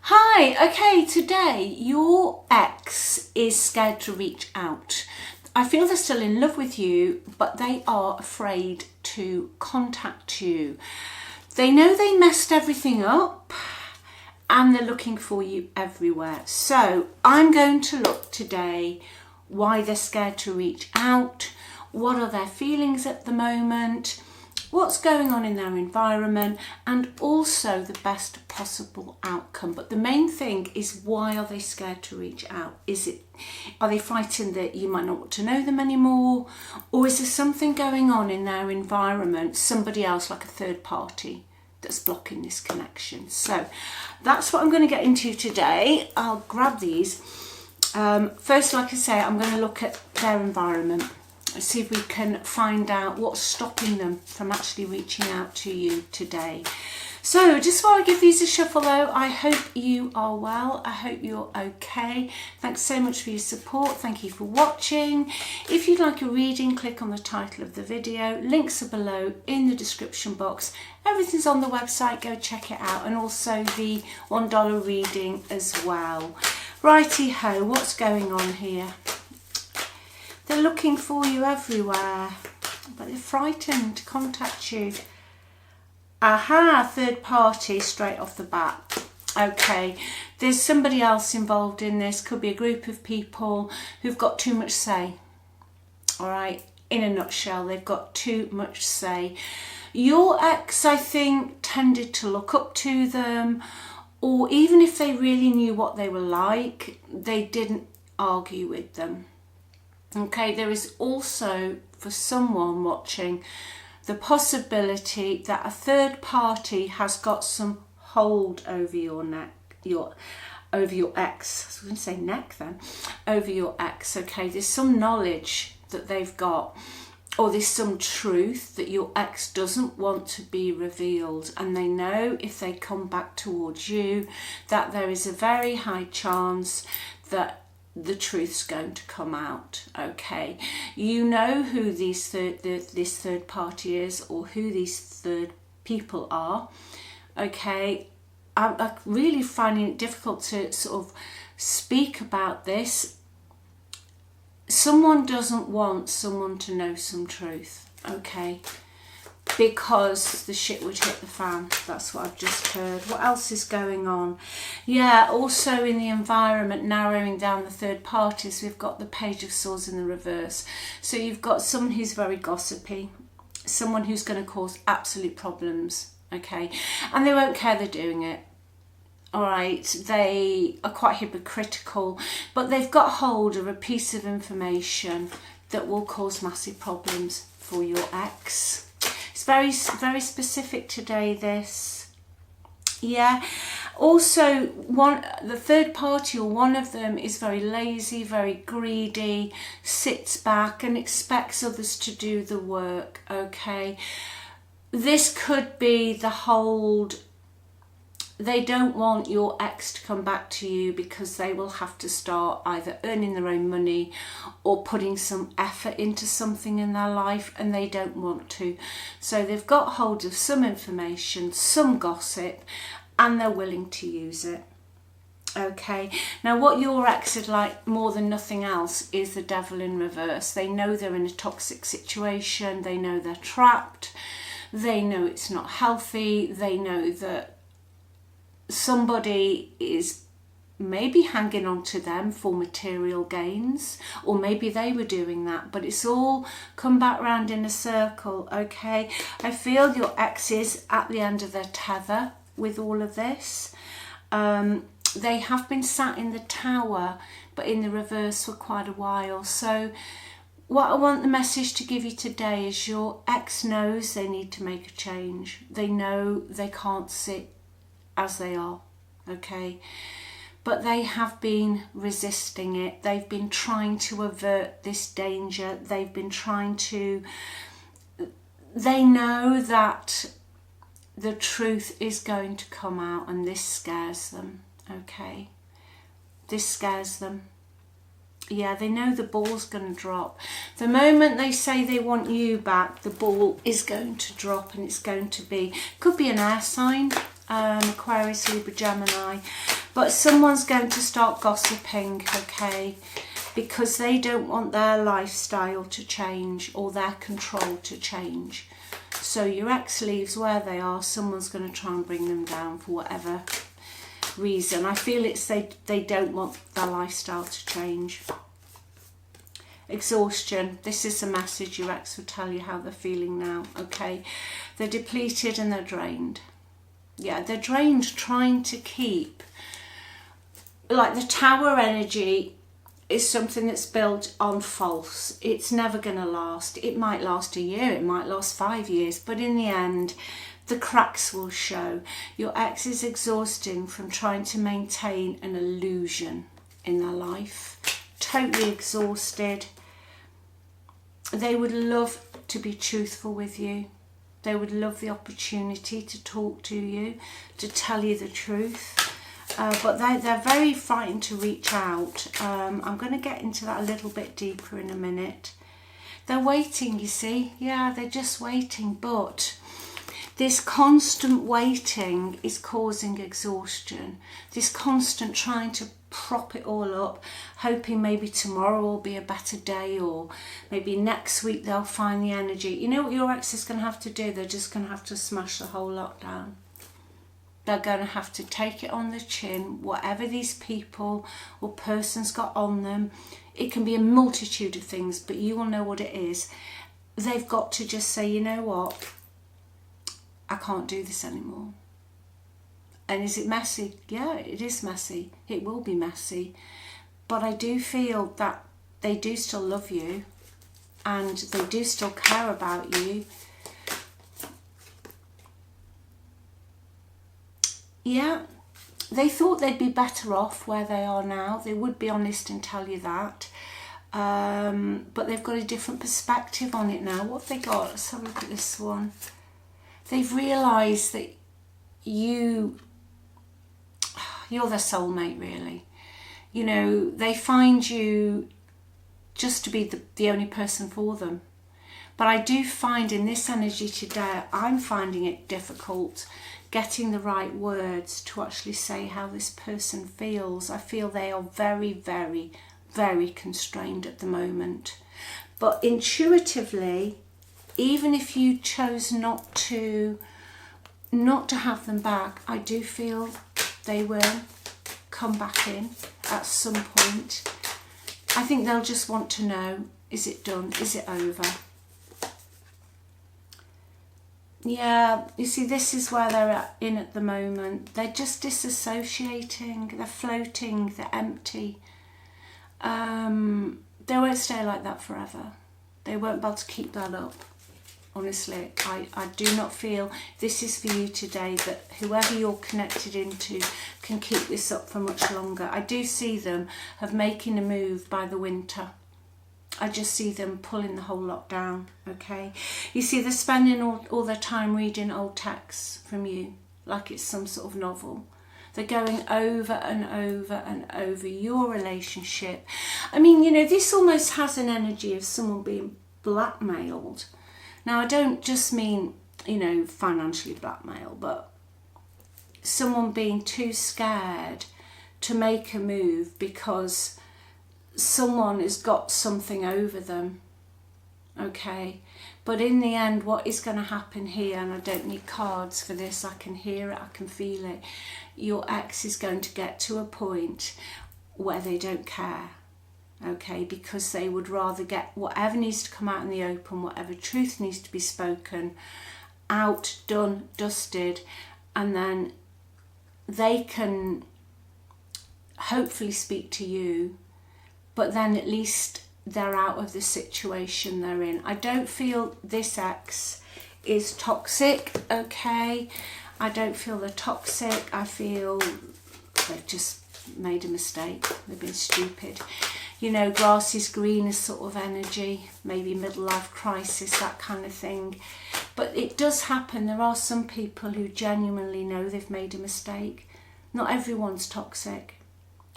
Hi, okay, today your ex is scared to reach out. I feel they're still in love with you, but they are afraid to contact you. They know they messed everything up and they're looking for you everywhere. So I'm going to look today why they're scared to reach out, what are their feelings at the moment, what's going on in their environment, and also the best possible outcome. But the main thing is, why are they scared to reach out? Are they frightened that you might not want to know them anymore? Or is there something going on in their environment, somebody else like a third party, that's blocking this connection? So that's what I'm going to get into today. I'll grab these. First, like I say, I'm going to look at their environment. See if we can find out what's stopping them from actually reaching out to you today. So just while I give these a shuffle though, I hope you are well. I hope you're okay. Thanks so much for your support. Thank you for watching. If you'd like a reading, click on the title of the video. Links are below in the description box. Everything's on the website, go check it out. And also the $1 reading as well. Righty ho, what's going on here? They're looking for you everywhere, but they're frightened to contact you. Aha, third party straight off the bat. Okay, there's somebody else involved in this. Could be a group of people who've got too much say. All right, in a nutshell, they've got too much say. Your ex, I think, tended to look up to them, or even if they really knew what they were like, they didn't argue with them. Okay, there is also, for someone watching, the possibility that a third party has got some hold over your neck, over your ex. I was going to say neck then, over your ex. Okay, there's some knowledge that they've got, or there's some truth that your ex doesn't want to be revealed, and they know if they come back towards you that there is a very high chance that the truth's going to come out. Okay, you know who this third party is, or who these third people are. Okay, I'm really finding it difficult to sort of speak about this. Someone doesn't want someone to know some truth, okay, because the shit would hit the fan. That's what I've just heard. What else is going on? Yeah, also in the environment, narrowing down the third parties, we've got the Page of Swords in the reverse. So you've got someone who's very gossipy, someone who's going to cause absolute problems, okay, and they won't care they're doing it. All right, they are quite hypocritical, but they've got hold of a piece of information that will cause massive problems for your ex. It's very, very specific today, this. Yeah. Also, the third party, or one of them, is very lazy, very greedy, sits back and expects others to do the work, okay? This could be the hold. They don't want your ex to come back to you because they will have to start either earning their own money or putting some effort into something in their life, and they don't want to. So they've got hold of some information, some gossip, and they're willing to use it. Okay, now what your ex would like more than nothing else is the devil in reverse. They know they're in a toxic situation. They know they're trapped. They know it's not healthy. They know that somebody is maybe hanging on to them for material gains, or maybe they were doing that, but it's all come back round in a circle. Okay, I feel your ex is at the end of their tether with all of this. They have been sat in the Tower, but in the reverse for quite a while. So what I want the message to give you today is, your ex knows they need to make a change. They know they can't sit as they are, okay, but they have been resisting it. They've been trying to avert this danger. They've been trying to, they know that the truth is going to come out, and this scares them, okay, this scares them. Yeah, they know the ball's going to drop. The moment they say they want you back, the ball is going to drop, and it's going to be, could be an air sign, Aquarius, Libra, Gemini, But someone's going to start gossiping, okay, because they don't want their lifestyle to change or their control to change. So your ex leaves where they are, someone's going to try and bring them down for whatever reason. I feel it's they don't want their lifestyle to change. Exhaustion. This is a message your ex will tell you how they're feeling now, okay? They're depleted and they're drained. Yeah, they're drained trying to keep, like the tower energy is something that's built on false. It's never going to last. It might last a year, it might last 5 years, but in the end, the cracks will show. Your ex is exhausting from trying to maintain an illusion in their life. Totally exhausted. They would love to be truthful with you. They would love the opportunity to talk to you, to tell you the truth. But they're very frightened to reach out. I'm going to get into that a little bit deeper in a minute. They're waiting, you see. Yeah, they're just waiting. But this constant waiting is causing exhaustion. This constant trying to prop it all up, hoping maybe tomorrow will be a better day, or maybe next week they'll find the energy. You know what your ex is going to have to do? They're just going to have to smash the whole lot down. They're going to have to take it on the chin, whatever these people or persons got on them. It can be a multitude of things, but you will know what it is. They've got to just say, you know what? I can't do this anymore. And is it messy? Yeah, it is messy. It will be messy. But I do feel that they do still love you and they do still care about you. Yeah, they thought they'd be better off where they are now. They would be honest and tell you that. But they've got a different perspective on it now. What have they got? Let's have a look at this one. They've realised that you're their soulmate, really. You know, they find you just to be the only person for them. But I do find in this energy today, I'm finding it difficult getting the right words to actually say how this person feels. I feel they are very, very, very constrained at the moment. But intuitively, even if you chose not to have them back, I do feel they will come back in at some point. I think they'll just want to know, is it done? Is it over? Yeah, you see, this is where they're in at the moment. They're just disassociating, they're floating, they're empty. They won't stay like that forever. They won't be able to keep that up. Honestly, I do not feel this is for you today, that whoever you're connected into can keep this up for much longer. I do see them of making a move by the winter. I just see them pulling the whole lot down, okay? You see, they're spending all their time reading old texts from you, like it's some sort of novel. They're going over and over and over your relationship. I mean, you know, this almost has an energy of someone being blackmailed. Now, I don't just mean, you know, financially blackmail, but someone being too scared to make a move because someone has got something over them, okay? But in the end, what is going to happen here, and I don't need cards for this, I can hear it, I can feel it, your ex is going to get to a point where they don't care, okay? Because they would rather get whatever needs to come out in the open, whatever truth needs to be spoken, out, done, dusted, and then they can hopefully speak to you, but then at least they're out of the situation they're in. I don't feel this ex is toxic, okay? I don't feel they're toxic. I feel they've just made a mistake. They've been stupid. You know, grass is greener sort of energy, maybe midlife crisis, that kind of thing. But it does happen. There are some people who genuinely know they've made a mistake. Not everyone's toxic,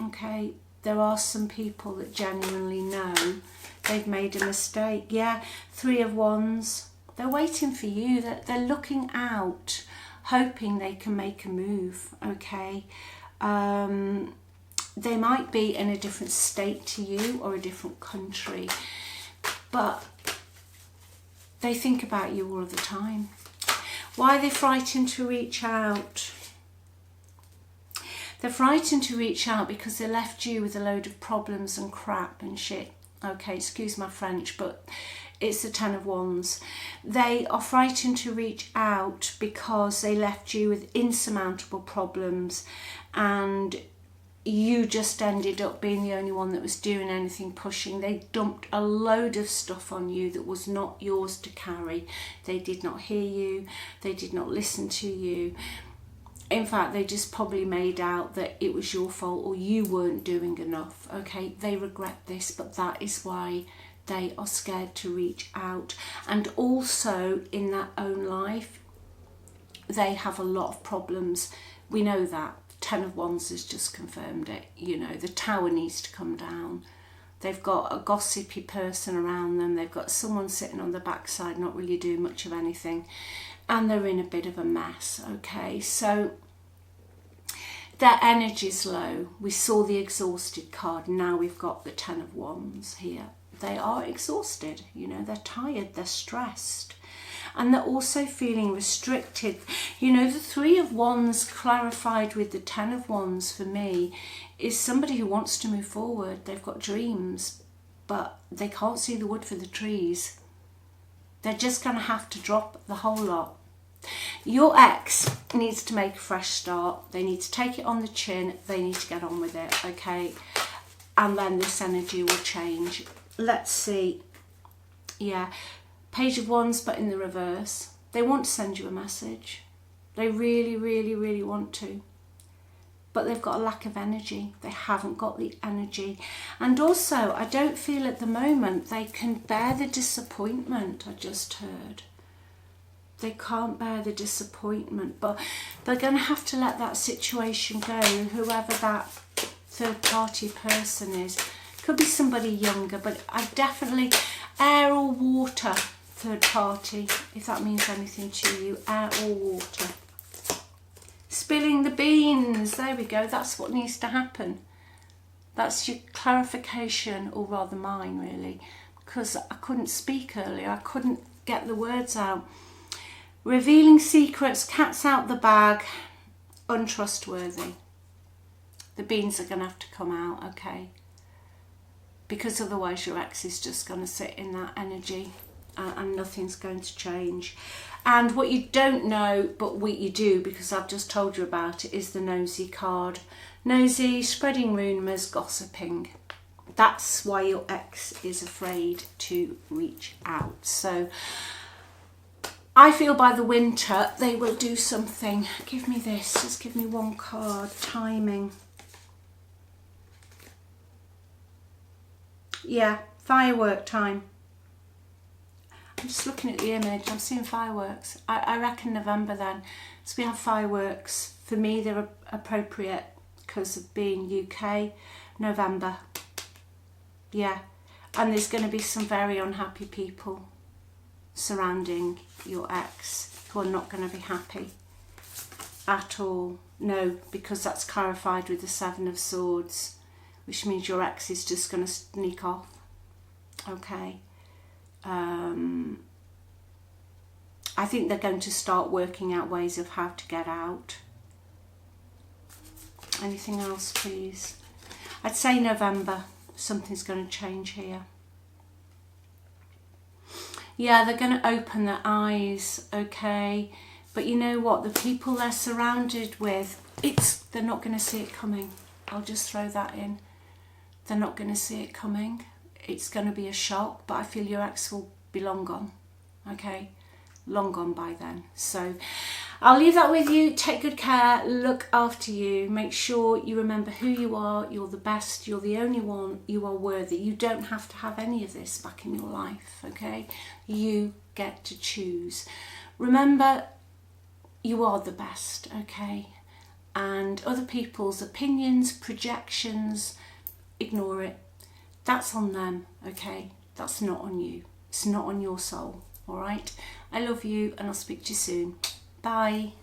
okay? There are some people that genuinely know they've made a mistake. Yeah, 3 of Wands. They're waiting for you. They're looking out, hoping they can make a move, okay? They might be in a different state to you or a different country, but they think about you all of the time. Why are they frightened to reach out? They're frightened to reach out because they left you with a load of problems and crap and shit. Okay, excuse my French, but it's the Ten of Wands. They are frightened to reach out because they left you with insurmountable problems, and you just ended up being the only one that was doing anything pushing. They dumped a load of stuff on you that was not yours to carry. They did not hear you. They did not listen to you. In fact, they just probably made out that it was your fault or you weren't doing enough. Okay, they regret this, but that is why they are scared to reach out. And also in their own life, they have a lot of problems. We know that. Ten of Wands has just confirmed it. You know, the tower needs to come down. They've got a gossipy person around them. They've got someone sitting on the backside not really doing much of anything. And they're in a bit of a mess, okay? So their energy's low. We saw the exhausted card. Now we've got the Ten of Wands here. They are exhausted, you know, they're tired, they're stressed. And they're also feeling restricted. You know, the Three of Wands clarified with the Ten of Wands for me is somebody who wants to move forward. They've got dreams, but they can't see the wood for the trees. They're just going to have to drop the whole lot. Your ex needs to make a fresh start. They need to take it on the chin. They need to get on with it, okay? And then this energy will change. Let's see. Yeah. Page of Wands, but in the reverse. They want to send you a message. They really, really, really want to. But they've got a lack of energy. They haven't got the energy. And also, I don't feel at the moment they can bear the disappointment, I just heard. They can't bear the disappointment. But they're going to have to let that situation go, whoever that third party person is. Could be somebody younger, but I definitely, air or water, third party, if that means anything to you, air or water. Spilling the beans, there we go, that's what needs to happen. That's your clarification, or rather mine really, because I couldn't speak earlier, I couldn't get the words out. Revealing secrets, cat's out the bag, untrustworthy. The beans are going to have to come out, okay? Because otherwise your ex is just going to sit in that energy and nothing's going to change. And what you don't know, but what you do, because I've just told you about it, is the nosy card. Nosy, spreading rumours, gossiping. That's why your ex is afraid to reach out. So I feel by the winter they will do something. Give me this, just give me one card. Timing. Yeah, firework time. I'm just looking at the image, I'm seeing fireworks. I reckon November then. So we have fireworks. For me, they're appropriate because of being UK. November. Yeah. And there's going to be some very unhappy people surrounding your ex who are not going to be happy at all. No, because that's clarified with the Seven of Swords, which means your ex is just going to sneak off. Okay. I think they're going to start working out ways of how to get out. Anything else, please? I'd say November. Something's going to change here. Yeah, they're going to open their eyes, okay? But you know what? The people they're surrounded with, they're not going to see it coming. I'll just throw that in. They're not going to see it coming. It's going to be a shock, but I feel your ex will be long gone, okay? Long gone by then. So I'll leave that with you. Take good care. Look after you. Make sure you remember who you are. You're the best. You're the only one. You are worthy. You don't have to have any of this back in your life, okay? You get to choose. Remember, you are the best, okay? And other people's opinions, projections, ignore it. That's on them, okay? That's not on you. It's not on your soul, all right? I love you and I'll speak to you soon. Bye.